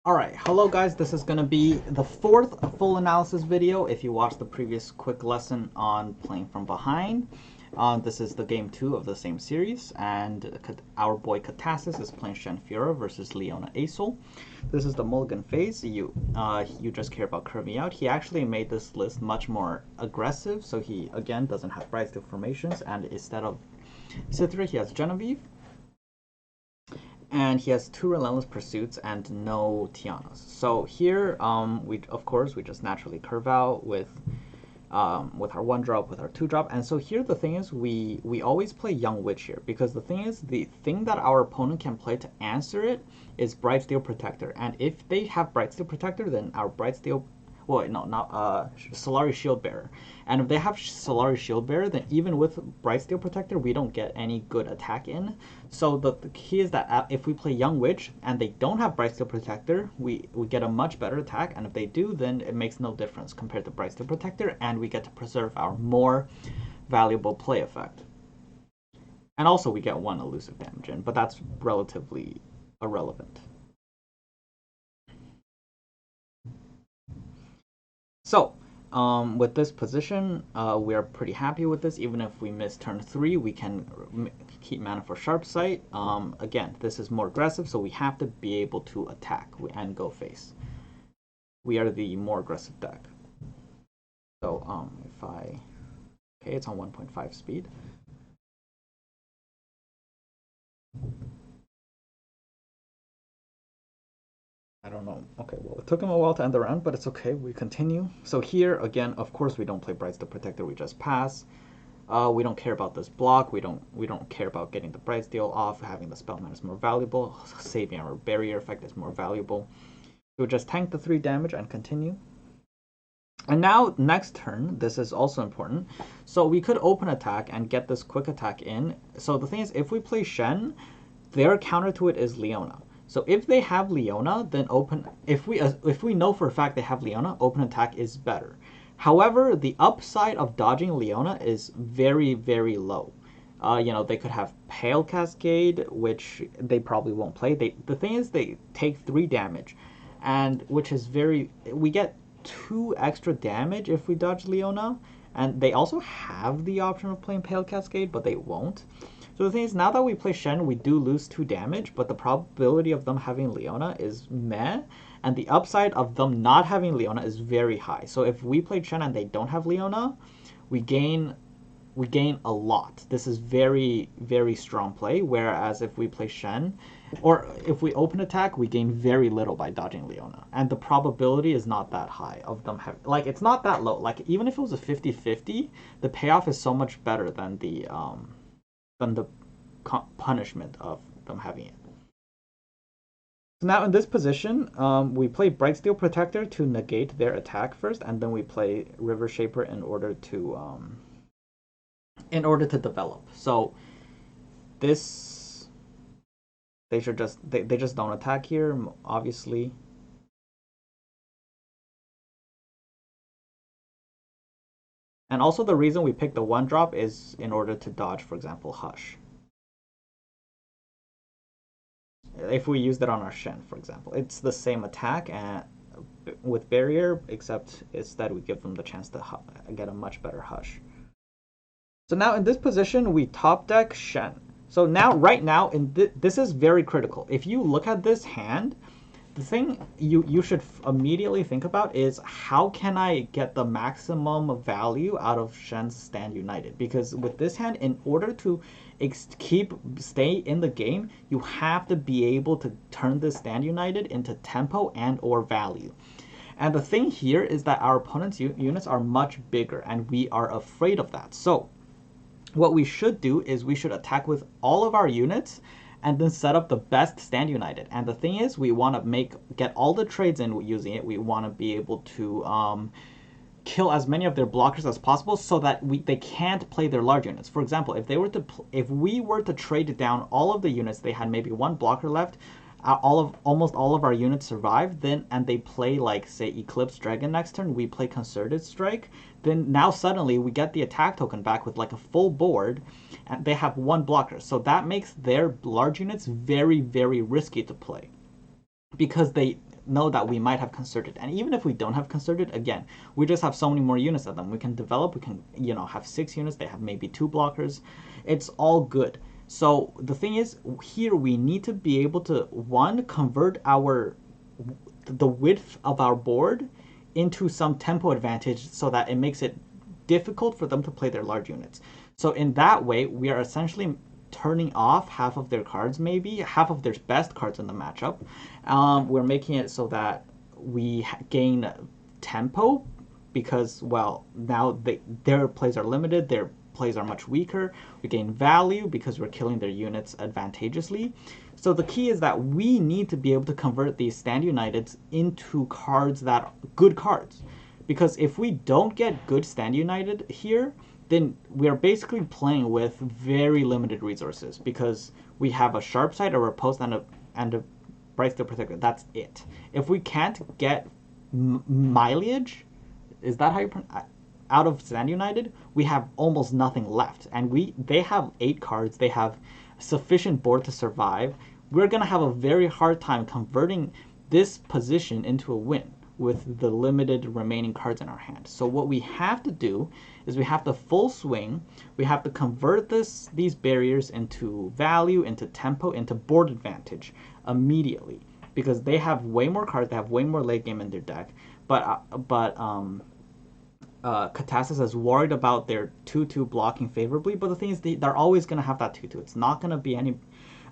Alright, hello guys, this is going to be the fourth full analysis video. If you watched the previous quick lesson on playing from behind, this is the game 2 of the same series, and our boy Catasus is playing Shen Fiora versus Leona Acel. This is the mulligan phase. You just care about curving out. He actually made this list much more aggressive, so he again doesn't have bright steel formations, and instead of Cithra he has Genevieve. And he has 2 Relentless Pursuits and no Tianas. So here, we just naturally curve out with our 1-drop, with our 2-drop. And so here the thing is, we always play Young Witch here, because the thing is, the thing that our opponent can play to answer it is Bright Steel Protector. And if they have Bright Steel Protector, then our Bright Steel, well, no, not Solari Shield Bearer. And if they have Solari Shield Bearer, then even with Bright Steel Protector, we don't get any good attack in. So the key is that if we play Young Witch and they don't have Bright Steel Protector, we get a much better attack. And if they do, then it makes no difference compared to Bright Steel Protector, and we get to preserve our more valuable play effect. And also we get 1 elusive damage in, but that's relatively irrelevant. So, with this position, we are pretty happy with this. Even if we miss turn 3, we can keep mana for Sharp Sight. Again, this is more aggressive, so we have to be able to attack and go face. We are the more aggressive deck. So, okay, it's on 1.5 speed. I don't know. Okay, well, it took him a while to end the round, but it's okay. We continue. So here, again, of course, we don't play Bright Steel Protector. We just pass. We don't care about this block. We don't care about getting the Bright Steel off. Having the spell mana is more valuable. Saving our barrier effect is more valuable. We'll just tank the 3 damage and continue. And now, next turn, this is also important. So we could open attack and get this quick attack in. So the thing is, if we play Shen, their counter to it is Leona. So if they have Leona, then if we know for a fact they have Leona, open attack is better. However, the upside of dodging Leona is very, very low. They could have Pale Cascade, which they probably won't play. The thing is, they take 3 damage, and which is we get 2 extra damage if we dodge Leona, and they also have the option of playing Pale Cascade, but they won't. So the thing is, now that we play Shen, we do lose 2 damage, but the probability of them having Leona is meh, and the upside of them not having Leona is very high. So if we play Shen and they don't have Leona, we gain a lot. This is very, very strong play, whereas if we play Shen, or if we open attack, we gain very little by dodging Leona. And the probability is not that high of them having, like, it's not that low. Like, even if it was a 50-50, the payoff is so much better than the punishment of them having it. So now in this position, we play Bright Steel Protector to negate their attack first, and then we play River Shaper in order to develop. So this, they just don't attack here, obviously. And also the reason we pick the 1-drop is in order to dodge, for example, Hush. If we used it on our Shen, for example, it's the same attack and with barrier, except instead we give them the chance to get a much better Hush. So now in this position, we top deck Shen. So now, right now, this is very critical. If you look at this hand, the thing you should immediately think about is, how can I get the maximum value out of Shen's Stand United? Because with this hand, in order to stay in the game, you have to be able to turn this Stand United into tempo and or value. And the thing here is that our opponent's units are much bigger, and we are afraid of that. So what we should do is we should attack with all of our units and then set up the best Stand United. And the thing is, we want to get all the trades in using it. We want to be able to kill as many of their blockers as possible, so that they can't play their large units. For example, if we were to trade down all of the units, they had maybe 1 blocker left, almost all of our units survive, and they play, like, say, Eclipse Dragon next turn, we play Concerted Strike, then now suddenly we get the attack token back with like a full board, and they have 1 blocker. So that makes their large units very, very risky to play, because know that we might have concerted. And even if we don't have concerted, again, we just have so many more units of them. We can develop, we can, have 6 units, they have maybe 2 blockers. It's all good. So the thing is, here we need to be able to, one, convert the width of our board into some tempo advantage so that it makes it difficult for them to play their large units. So in that way, we are essentially turning off half of their cards, maybe half of their best cards in the matchup. We're making it so that we gain tempo because, well, now their plays are limited, their plays are much weaker. We gain value because we're killing their units advantageously. So the key is that we need to be able to convert these Stand Uniteds into cards that are good cards. Because if we don't get good Stand United here, then we are basically playing with very limited resources because we have a sharp side, a riposte, and a Bryce the Protector. That's it. If we can't get mileage, is that how you pronounce out of Stand United, we have almost nothing left. And they have 8 cards. They have sufficient board to survive. We're going to have a very hard time converting this position into a win with the limited remaining cards in our hand. So what we have to do is we have to full swing. We have to convert these barriers into value, into tempo, into board advantage immediately because they have way more cards. They have way more late game in their deck. But Catasus is worried about their 2/2 blocking favorably, but the thing is they're always going to have that 2/2. It's not going to be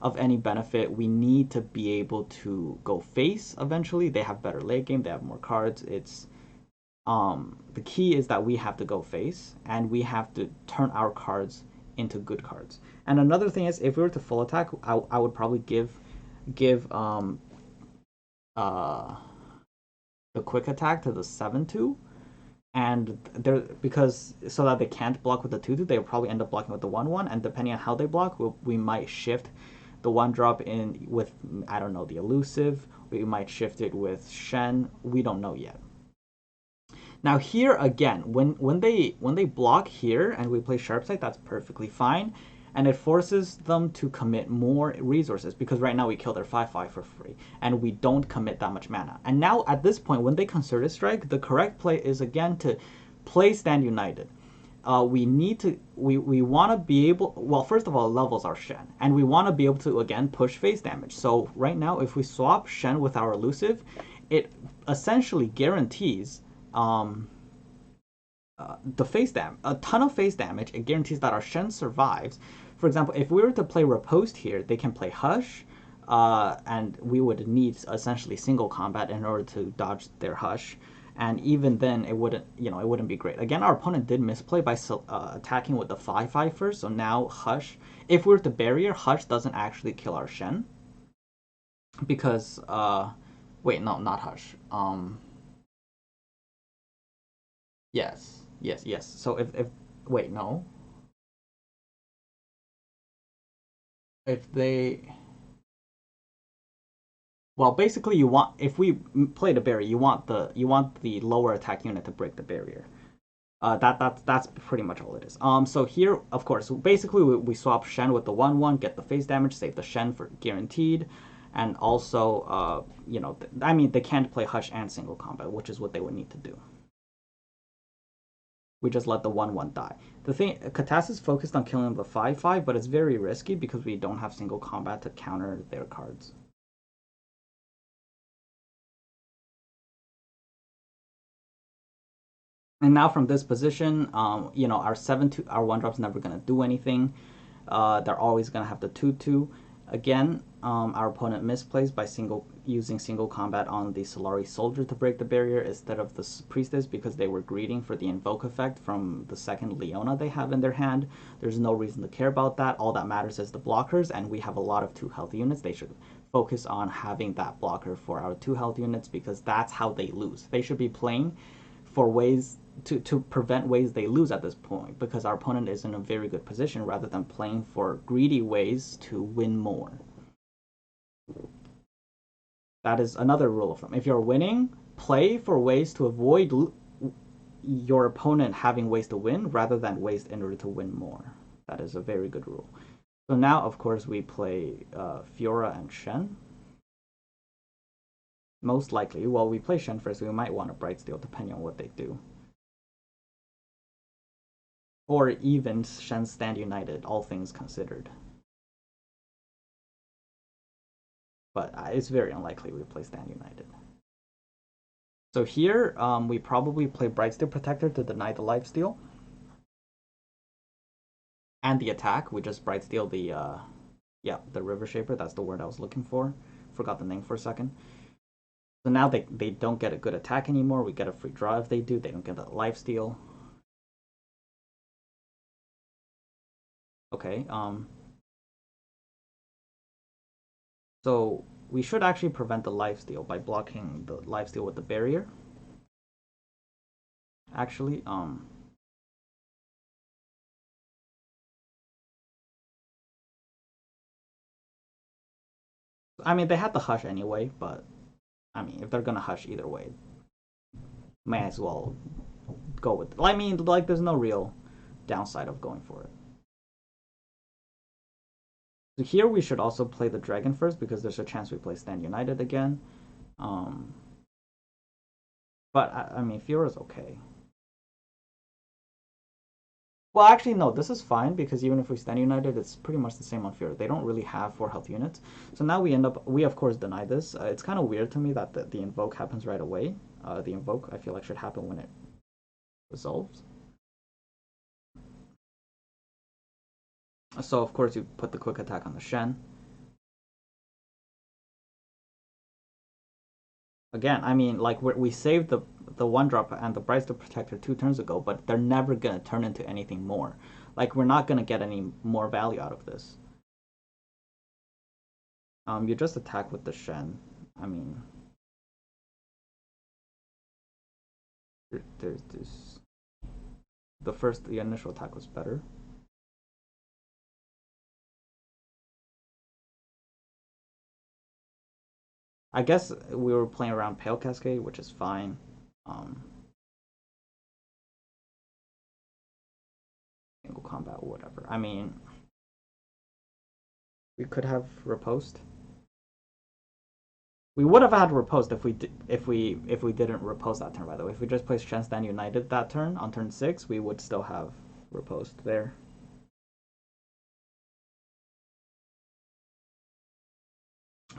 of any benefit. We need to be able to go face eventually. They have better late game. They have more cards. It's the key is that we have to go face and we have to turn our cards into good cards. And another thing is, if we were to full attack, I would probably give the quick attack to the 7/2. And because so that they can't block with the 2/2, they'll probably end up blocking with the 1/1. And depending on how they block, we might shift the 1-drop in with, I don't know, the elusive. We might shift it with Shen. We don't know yet. Now here again, when they block here and we play sharp side, that's perfectly fine. And it forces them to commit more resources because right now we kill their 5/5 for free and we don't commit that much mana. And now at this point, when they concerted strike, the correct play is again to play Stand United. We want to be able, well, first of all, it levels our Shen, and we want to be able to again push face damage. So right now, if we swap Shen with our elusive, it essentially guarantees the face damage, a ton of face damage. It guarantees that our Shen survives. For example, if we were to play Riposte here, they can play Hush, and we would need essentially single combat in order to dodge their Hush. And even then, it wouldn't be great. Again, our opponent did misplay by attacking with the 5/5 first. So now Hush, if we were to barrier, Hush doesn't actually kill our Shen because wait, no, not Hush. Yes. So if wait, no. If they, well, basically you want, if we play the barrier, you want the lower attack unit to break the barrier. That's pretty much all it is. So here, of course, basically we swap Shen with the 1/1, get the face damage, save the Shen for guaranteed, and also I mean they can't play Hush and single combat, which is what they would need to do. We just let the 1/1 die. The thing, Catasus is focused on killing the 5/5, but it's very risky because we don't have single combat to counter their cards. And now from this position, our 7/2, our 1-drop's never gonna do anything. They're always gonna have the 2/2. Again, our opponent misplays by using single combat on the Solari Soldier to break the barrier instead of the Priestess because they were greeting for the invoke effect from the second Leona they have in their hand. There's no reason to care about that. All that matters is the blockers, and we have a lot of 2 health units. They should focus on having that blocker for our 2 health units because that's how they lose. They should be playing for ways to prevent ways they lose at this point because our opponent is in a very good position rather than playing for greedy ways to win more. That is another rule of thumb. If you're winning, play for ways to avoid your opponent having ways to win rather than ways in order to win more. That is a very good rule. So now, of course, we play Fiora and Shen. Most likely. Well, we play Shen first. We might want a Bright Steel depending on what they do. Or even Shen Stand United, all things considered. But it's very unlikely we play Stand United. So here, we probably play Bright Steel Protector to deny the lifesteal. And the attack, we just Bright Steel the, the River Shaper. That's the word I was looking for. Forgot the name for a second. So now they don't get a good attack anymore. We get a free draw if they do. They don't get a lifesteal. Okay, so we should actually prevent the lifesteal by blocking the lifesteal with the barrier. Actually, I mean, they had to hush anyway, but I mean, if they're gonna hush either way, may as well go with it. I mean, like, there's no real downside of going for it. So here we should also play the dragon first because there's a chance we play Stand United again. But I mean, Fiora's okay. Well, actually, no, this is fine because even if we Stand United, it's pretty much the same on Fiora. They don't really have 4 health units. So now we of course deny this. It's kind of weird to me that the invoke happens right away. The invoke, I feel like, should happen when it resolves. So of course you put the quick attack on the Shen. Again, I mean, like, we saved the 1-drop and the Bright Steel Protector 2 turns ago, but they're never gonna turn into anything more. Like, we're not gonna get any more value out of this. You just attack with the Shen. I mean, there's this. The initial attack was better. I guess we were playing around Pale Cascade, which is fine. Single combat, whatever. I mean, we could have riposte. We would have had riposte if we didn't riposte that turn. By the way, if we just placed Shen Stand United that turn on turn 6, we would still have riposte there.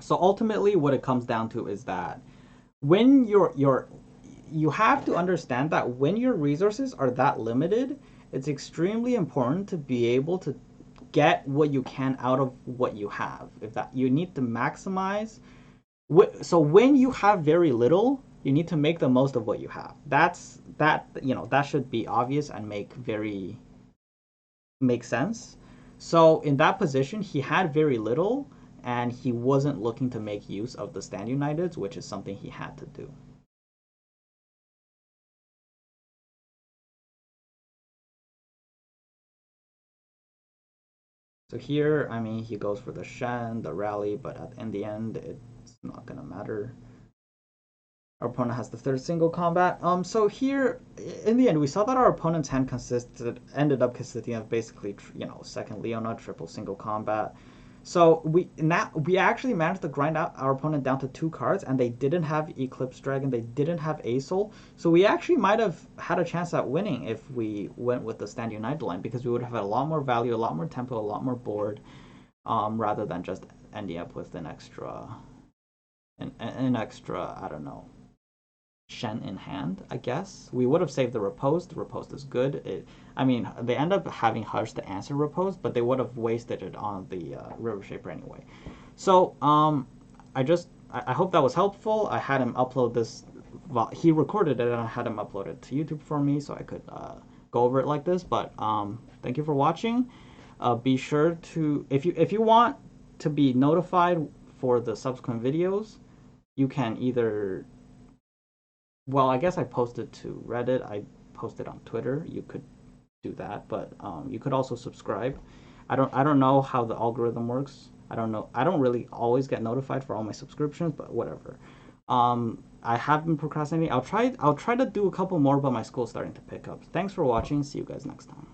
So ultimately, what it comes down to is that when you have to understand that when your resources are that limited, it's extremely important to be able to get what you can out of what you have. If that you need to maximize. So when you have very little, you need to make the most of what you have. That should be obvious and make sense. So in that position, he had very little, and he wasn't looking to make use of the Stand Uniteds, which is something he had to do. So here, I mean, he goes for the Shen, the rally, but in the end, it's not gonna matter. Our opponent has the 3rd single combat. So here, in the end, we saw that our opponent's hand ended up consisting of basically, 2nd Leona, triple single combat. So we actually managed to grind out our opponent down to 2 cards, and they didn't have Eclipse Dragon, they didn't have Asol. So we actually might have had a chance at winning if we went with the Stand United line, because we would have had a lot more value, a lot more tempo, a lot more board, rather than just ending up with an extra, I don't know, Shen in hand. I guess we would have saved the riposte. The riposte is good. I mean, they end up having Hush to answer riposte, but they would have wasted it on the River Shaper anyway. So I hope that was helpful. I had him upload this. He recorded it, and I had him upload it to YouTube for me, so I could go over it like this. But thank you for watching. Be sure to, if you want to be notified for the subsequent videos, you can either. Well, I guess I posted to Reddit. I posted on Twitter. You could do that, but you could also subscribe. I don't know how the algorithm works. I don't know. I don't really always get notified for all my subscriptions, but whatever. I have been procrastinating. I'll try to do a couple more, but my school's starting to pick up. Thanks for watching. See you guys next time.